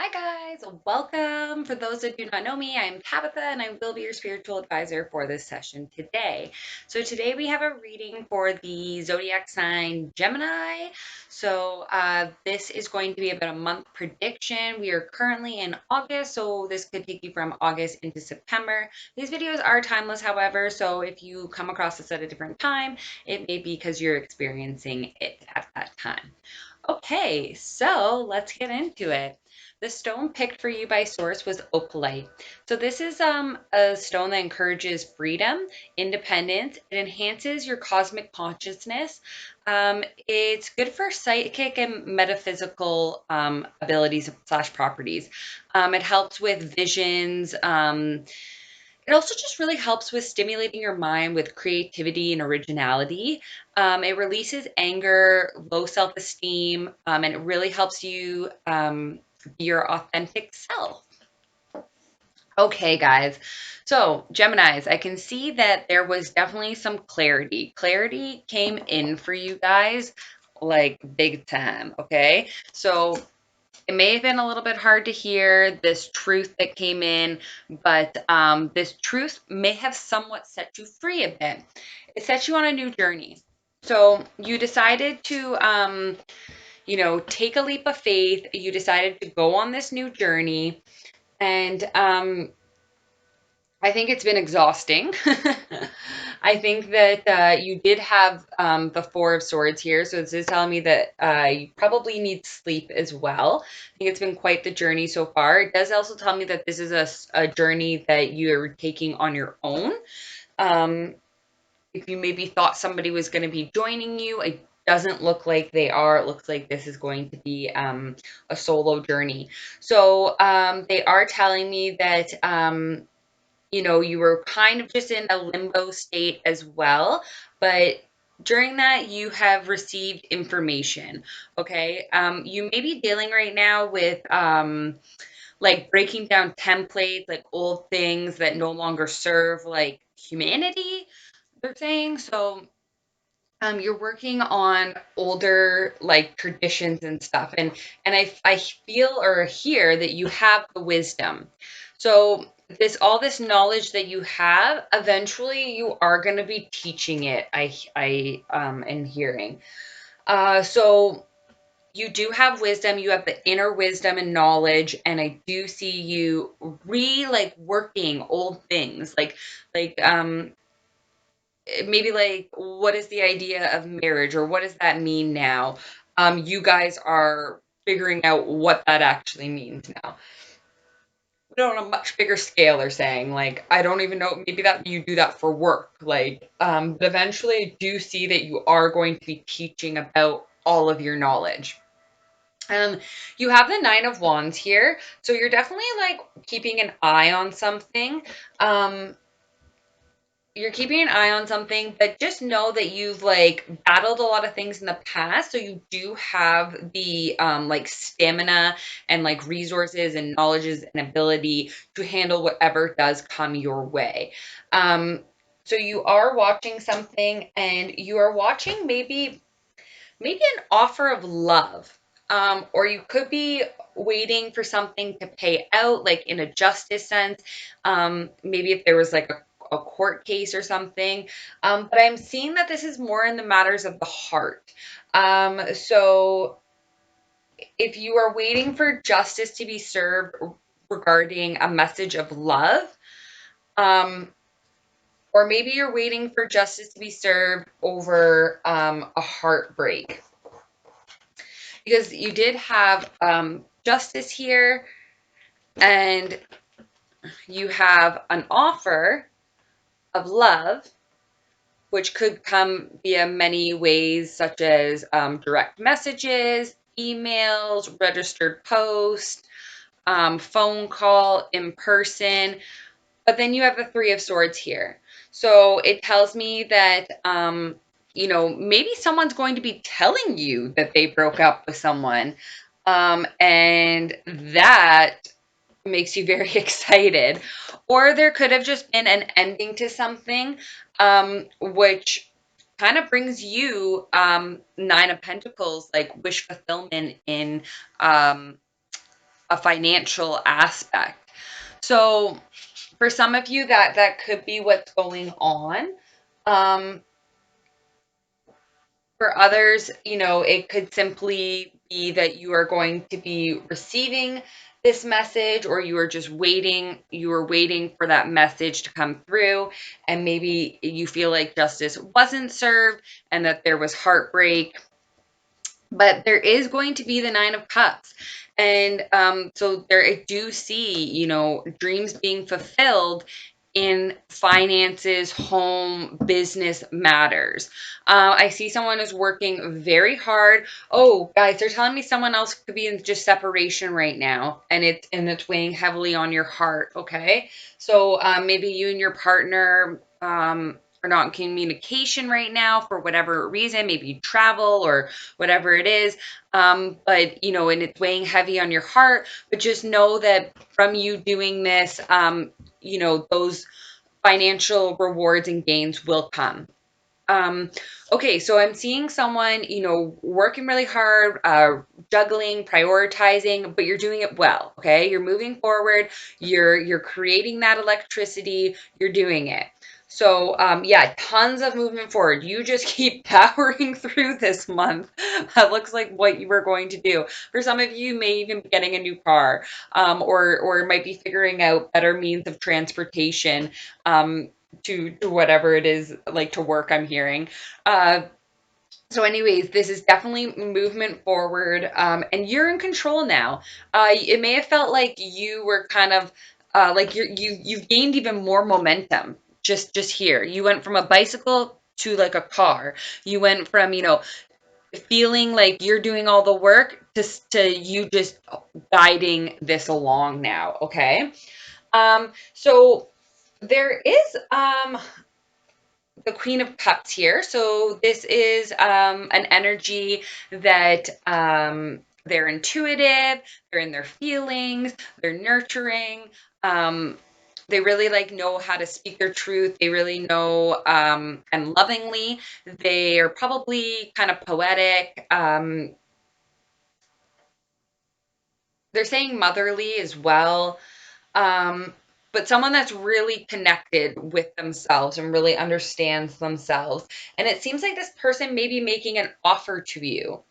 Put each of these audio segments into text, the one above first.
Hi guys, welcome. For those that do not know me, I'm Tabitha and I will be your spiritual advisor for this session today. So today we have a reading for the zodiac sign Gemini. This is going to be about a month prediction. We are currently in August, so this could take you from August into September. These videos are timeless, however, so if you come across this at a different time, it may be because you're experiencing it at that time. Okay, so let's get into it. The stone picked for you by source was opalite. So this is a stone that encourages freedom, independence. It enhances your cosmic consciousness. It's good for psychic and metaphysical abilities slash properties. It helps with visions. It also just really helps with stimulating your mind with creativity and originality. It releases anger, low self esteem, and it really helps you be your authentic self. Okay, guys. So, Geminis, I can see that there was definitely some clarity. Clarity came in for you guys like big time. Okay. So, it may have been a little bit hard to hear this truth that came in, but this truth may have somewhat set you free a bit. It set you on a new journey. So you decided to, take a leap of faith. You decided to go on this new journey, and I think it's been exhausting. I think that you did have the Four of Swords here. So this is telling me that you probably need sleep as well. I think it's been quite the journey so far. It does also tell me that this is a journey that you're taking on your own. Um, if you maybe thought somebody was going to be joining you, it doesn't look like they are. It looks like this is going to be a solo journey. So they are telling me that you were kind of just in a limbo state as well, but during that you have received information. Okay, you may be dealing right now with like breaking down templates, like old things that no longer serve like humanity, they're saying. So you're working on older like traditions and stuff, and I feel or hear that you have the wisdom. So all this knowledge that you have, eventually you are going to be teaching it. I am hearing. So you do have wisdom. You have the inner wisdom and knowledge, and I do see you like working old things, like maybe like what is the idea of marriage or what does that mean now. You guys are figuring out what that actually means now, but on a much bigger scale. They're saying, like, I don't even know, maybe that you do that for work, like, but eventually I do see that you are going to be teaching about all of your knowledge. You have the Nine of Wands here, so you're definitely like keeping an eye on something. um you're keeping an eye on something, but just know that you've like battled a lot of things in the past. So you do have the like stamina and like resources and knowledges and ability to handle whatever does come your way. Um, so you are watching something, and you are watching maybe an offer of love. Or you could be waiting for something to pay out, like in a justice sense. Maybe if there was like a court case or something. But I'm seeing that this is more in the matters of the heart. So if you are waiting for justice to be served regarding a message of love, um, or maybe you're waiting for justice to be served over a heartbreak, because you did have justice here, and you have an offer of love, which could come via many ways, such as direct messages, emails, registered post, phone call, in person. But then you have the Three of Swords here. So it tells me that, maybe someone's going to be telling you that they broke up with someone. And that makes you very excited. Or there could have just been an ending to something, which kind of brings you Nine of Pentacles, like wish fulfillment in um, a financial aspect. So for some of you, that could be what's going on. Um, for others, it could simply be that you are going to be receiving this message, or you are waiting for that message to come through, and maybe you feel like justice wasn't served and that there was heartbreak. But there is going to be the Nine of Cups. And so there, I do see, dreams being fulfilled in finances, home, business matters. I see someone is working very hard. Oh, guys, they're telling me someone else could be in just separation right now, and it's weighing heavily on your heart. Okay, so maybe you and your partner are not in communication right now for whatever reason. Maybe you travel or whatever it is. But and it's weighing heavy on your heart. But just know that from you doing this, those financial rewards and gains will come. Um, okay, so I'm seeing someone, working really hard, juggling, prioritizing, but you're doing it well. Okay, you're moving forward. You're creating that electricity. You're doing it. So yeah, tons of movement forward. You just keep powering through this month. That looks like what you were going to do. For some of you, may even be getting a new car, or might be figuring out better means of transportation. To whatever it is, like to work, I'm hearing. So anyways, this is definitely movement forward, and you're in control now. It may have felt like you were kind of like you've gained even more momentum just here. You went from a bicycle to like a car. You went from feeling like you're doing all the work to you just guiding this along now. Okay. So there is the Queen of Cups here. So this is an energy that they're intuitive, they're in their feelings, they're nurturing. They really like know how to speak their truth. They really know, and lovingly. They are probably kind of poetic. They're saying motherly as well. um, but someone that's really connected with themselves and really understands themselves. And it seems like this person may be making an offer to you.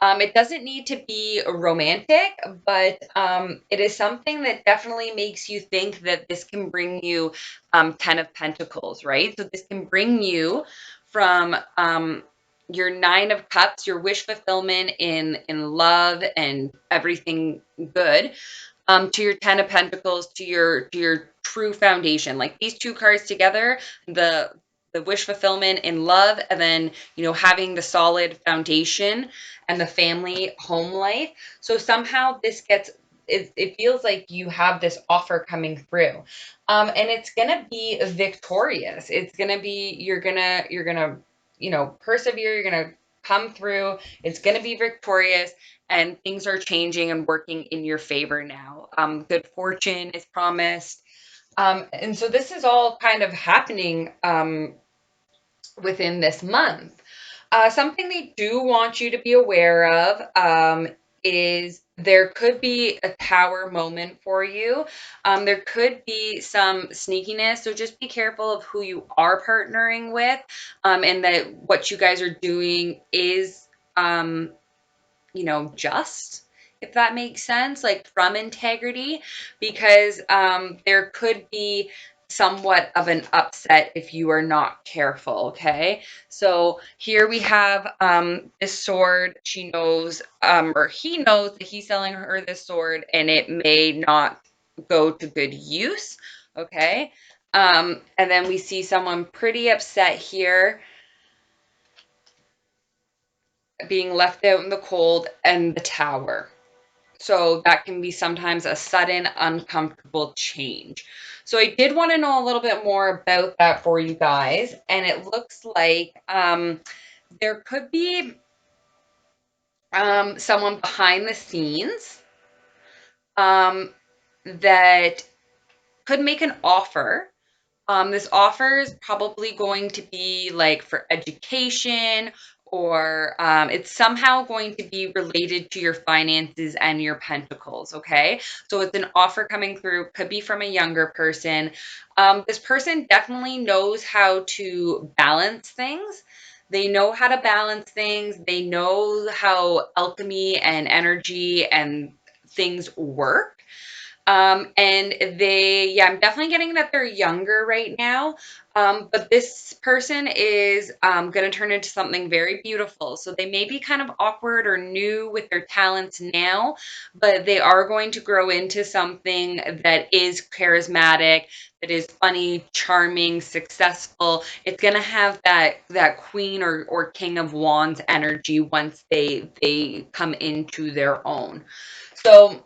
It doesn't need to be romantic, but it is something that definitely makes you think that this can bring you Ten of Pentacles, right? So this can bring you from your Nine of Cups, your wish fulfillment in love and everything good, to your Ten of Pentacles, to your true foundation. Like these two cards together, the wish fulfillment in love, and then having the solid foundation and the family home life. So somehow this gets, it feels like you have this offer coming through, and it's gonna be victorious. It's gonna be, you're gonna persevere. You're gonna come through. It's gonna be victorious, and things are changing and working in your favor now. Good fortune is promised. And so this is all kind of happening within this month. Something they do want you to be aware of is there could be a tower moment for you. There could be some sneakiness, so just be careful of who you are partnering with, and that what you guys are doing is just, if that makes sense, like from integrity, because there could be somewhat of an upset if you are not careful. Okay, so here we have this sword. She knows, or he knows that he's selling her this sword, and it may not go to good use. Okay, and then we see someone pretty upset here, being left out in the cold, and the tower. So that can be sometimes a sudden, uncomfortable change. So I did want to know a little bit more about that for you guys. And it looks like there could be someone behind the scenes that could make an offer. This offer is probably going to be like for education or it's somehow going to be related to your finances and your pentacles, okay? So it's an offer coming through, could be from a younger person. This person definitely knows how to balance things. They know how to balance things. They know how alchemy and energy and things work. Yeah, I'm definitely getting that they're younger right now. But this person is going to turn into something very beautiful. So they may be kind of awkward or new with their talents now, but they are going to grow into something that is charismatic, that is funny, charming, successful. It's going to have that queen or king of wands energy once they come into their own. So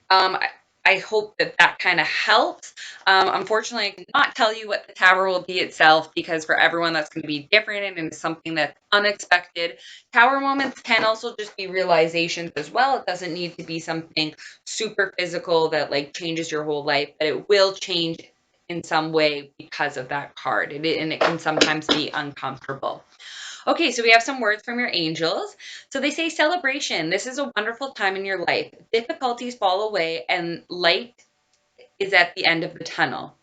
um, I hope that that kind of helps. Unfortunately, I cannot tell you what the tower will be itself because for everyone that's going to be different and it's something that's unexpected. Tower moments can also just be realizations as well. It doesn't need to be something super physical that like changes your whole life, but it will change in some way because of that card. And it can sometimes be uncomfortable. Okay, so we have some words from your angels. So they say celebration. This is a wonderful time in your life. Difficulties fall away and light is at the end of the tunnel.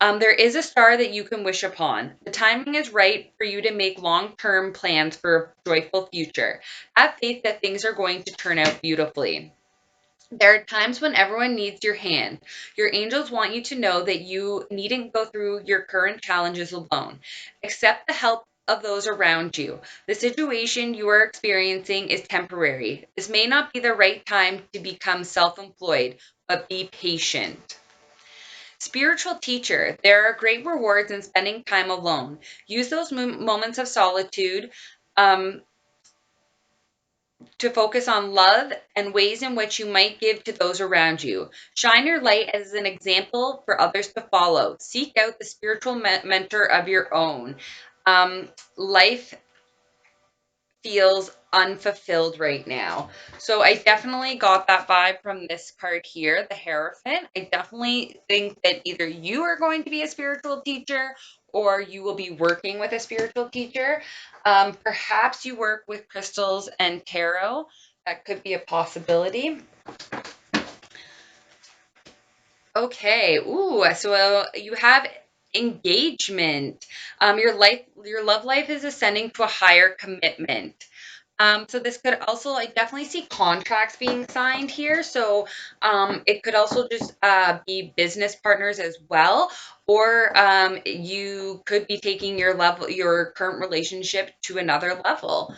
There is a star that you can wish upon. The timing is right for you to make long-term plans for a joyful future. Have faith that things are going to turn out beautifully. There are times when everyone needs your hand. Your angels want you to know that you needn't go through your current challenges alone. Accept the help of those around you. The situation you are experiencing is temporary. This may not be the right time to become self-employed, but be patient. Spiritual teacher, there are great rewards in spending time alone. Use those moments of solitude um, to focus on love and ways in which you might give to those around you. Shine your light as an example for others to follow. Seek out the spiritual mentor of your own. Life feels unfulfilled right now. So I definitely got that vibe from this card here, the Hierophant. I definitely think that either you are going to be a spiritual teacher or you will be working with a spiritual teacher. Perhaps you work with crystals and tarot. That could be a possibility. Okay. Ooh, so you have engagement. Your love life is ascending to a higher commitment. So this could also, I definitely see contracts being signed here. So it could also just be business partners as well, or you could be taking your current relationship to another level.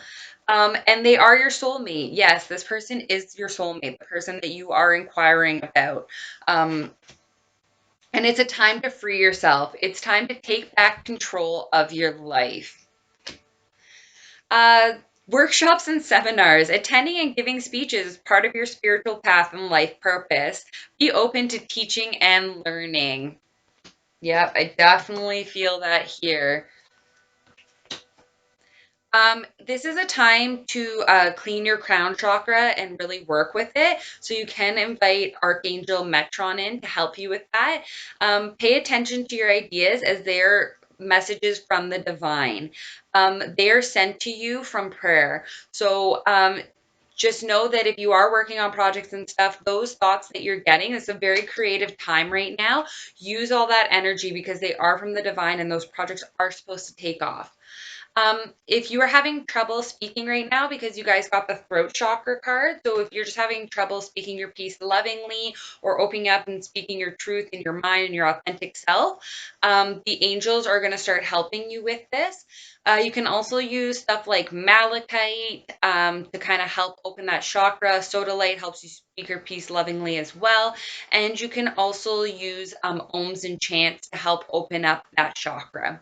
And they are your soulmate. Yes, this person is your soulmate, the person that you are inquiring about. Um, and it's a time to free yourself. It's time to take back control of your life. Uh, Workshops and seminars, attending and giving speeches is part of your spiritual path and life purpose. Be open to teaching and learning. Yep, I definitely feel that here. This is a time to clean your crown chakra and really work with it. So you can invite Archangel Metron in to help you with that. Pay attention to your ideas as they're messages from the divine. They are sent to you from prayer. So just know that if you are working on projects and stuff, those thoughts that you're getting, it's a very creative time right now. Use all that energy because they are from the divine and those projects are supposed to take off. If you are having trouble speaking right now because you guys got the throat chakra card, so if you're just having trouble speaking your piece lovingly or opening up and speaking your truth in your mind and your authentic self, the angels are going to start helping you with this. You can also use stuff like malachite to kind of help open that chakra. Sodalite helps you speak your piece lovingly as well. And you can also use ohms and chants to help open up that chakra.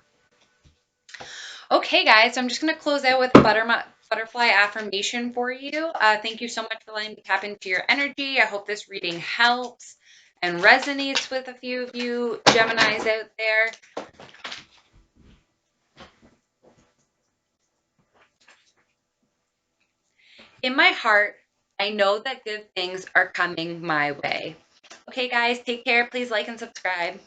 Okay, guys, so I'm just going to close out with a butterfly affirmation for you. Thank you so much for letting me tap into your energy. I hope this reading helps and resonates with a few of you Geminis out there. In my heart, I know that good things are coming my way. Okay, guys, take care. Please like and subscribe.